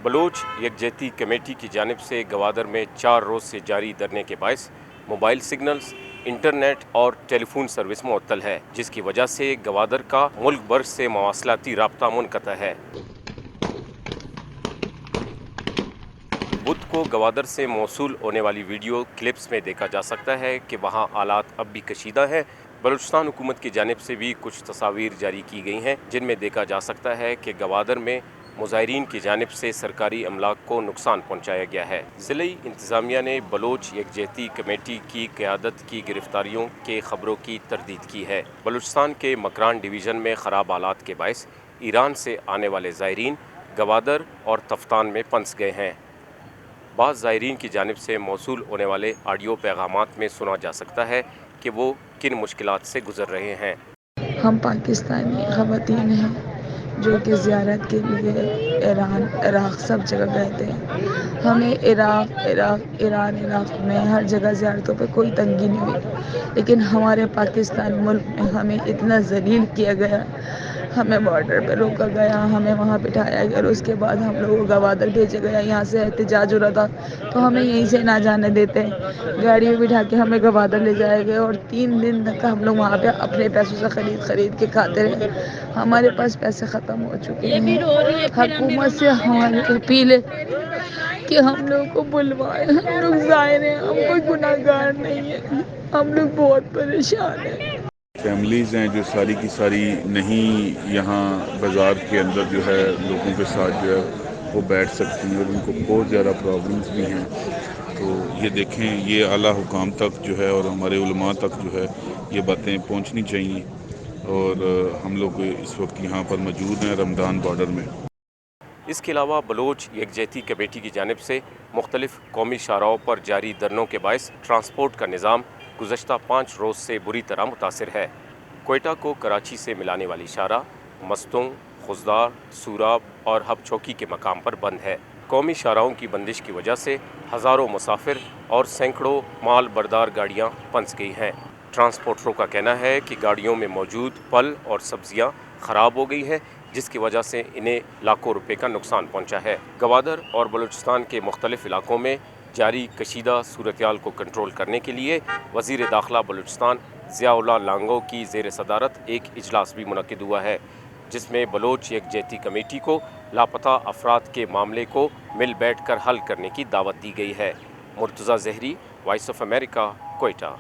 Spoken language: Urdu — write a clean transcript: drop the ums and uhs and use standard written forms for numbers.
بلوچ یکجہتی کمیٹی کی جانب سے گوادر میں 4 روز سے جاری دھرنے کے باعث موبائل سگنلز، انٹرنیٹ اور ٹیلی فون سروس معطل ہے، جس کی وجہ سے گوادر کا ملک بھر سے مواصلاتی رابطہ منقطع ہے۔ بدھ کو گوادر سے موصول ہونے والی ویڈیو کلپس میں دیکھا جا سکتا ہے کہ وہاں حالات اب بھی کشیدہ ہیں۔ بلوچستان حکومت کی جانب سے بھی کچھ تصاویر جاری کی گئی ہیں جن میں دیکھا جا سکتا ہے کہ گوادر میں مظاہرین کی جانب سے سرکاری املاک کو نقصان پہنچایا گیا ہے۔ ضلعی انتظامیہ نے بلوچ یکجہتی کمیٹی کی قیادت کی گرفتاریوں کے خبروں کی تردید کی ہے۔ بلوچستان کے مکران ڈویژن میں خراب حالات کے باعث ایران سے آنے والے زائرین گوادر اور تفتان میں پھنس گئے ہیں۔ بعض زائرین کی جانب سے موصول ہونے والے آڈیو پیغامات میں سنا جا سکتا ہے کہ وہ کن مشکلات سے گزر رہے ہیں۔ ہم پاکستانی خواتین ہیں جو کہ زیارت کے لیے ایران، عراق سب جگہ گئے تھے۔ ہمیں عراق میں ہر جگہ زیارتوں پہ کوئی تنگی نہیں ہوئی، لیکن ہمارے پاکستان ملک میں ہمیں اتنا ذلیل کیا گیا، ہمیں بارڈر پہ روکا گیا، ہمیں وہاں بٹھایا گیا اور اس کے بعد ہم لوگوں کو گوادر بھیجا گیا۔ یہاں سے احتجاج ہو رہا تھا تو ہمیں یہیں سے نہ جانے دیتے، گاڑی میں بٹھا کے ہمیں گوادر لے جائے گئے اور 3 دن تک ہم لوگ وہاں پہ اپنے پیسوں سے خرید کے کھاتے رہے۔ ہمارے پاس پیسے ختم ہو چکے ہیں۔ حکومت سے ہماری اپیل ہے کہ ہم لوگ کو بلوائے، ہم لوگ ظاہر ہیں، ہم کوئی گناہ گار نہیں ہیں، ہم لوگ بہت پریشان ہیں۔ فیملیز ہیں جو ساری کی ساری نہیں یہاں بازار کے اندر جو ہے لوگوں کے ساتھ جو ہے وہ بیٹھ سکتی ہیں اور ان کو بہت زیادہ پرابلمس بھی ہیں۔ تو یہ دیکھیں، یہ اعلیٰ حکام تک جو ہے اور ہمارے علماء تک جو ہے یہ باتیں پہنچنی چاہیے، اور ہم لوگ اس وقت یہاں پر موجود ہیں رمضان بارڈر میں۔ اس کے علاوہ بلوچ یکجہتی کمیٹی کی جانب سے مختلف قومی شاہراہوں پر جاری دھرنوں کے باعث ٹرانسپورٹ کا نظام گزشتہ 5 روز سے بری طرح متاثر ہے۔ کوئٹہ کو کراچی سے ملانے والی شاہراہ مستونگ، خضدار، سوراب اور ہب چوکی کے مقام پر بند ہے۔ قومی شاہراہوں کی بندش کی وجہ سے ہزاروں مسافر اور سینکڑوں مال بردار گاڑیاں پھنس گئی ہیں۔ ٹرانسپورٹروں کا کہنا ہے کہ گاڑیوں میں موجود پھل اور سبزیاں خراب ہو گئی ہیں، جس کی وجہ سے انہیں لاکھوں روپے کا نقصان پہنچا ہے۔ گوادر اور بلوچستان کے مختلف علاقوں میں جاری کشیدہ صورتحال کو کنٹرول کرنے کے لیے وزیر داخلہ بلوچستان ضیاء اللہ لانگو کی زیر صدارت ایک اجلاس بھی منعقد ہوا ہے، جس میں بلوچ یکجہتی کمیٹی کو لاپتہ افراد کے معاملے کو مل بیٹھ کر حل کرنے کی دعوت دی گئی ہے۔ مرتضیٰ زہری، وائس آف امریکہ، کوئٹہ۔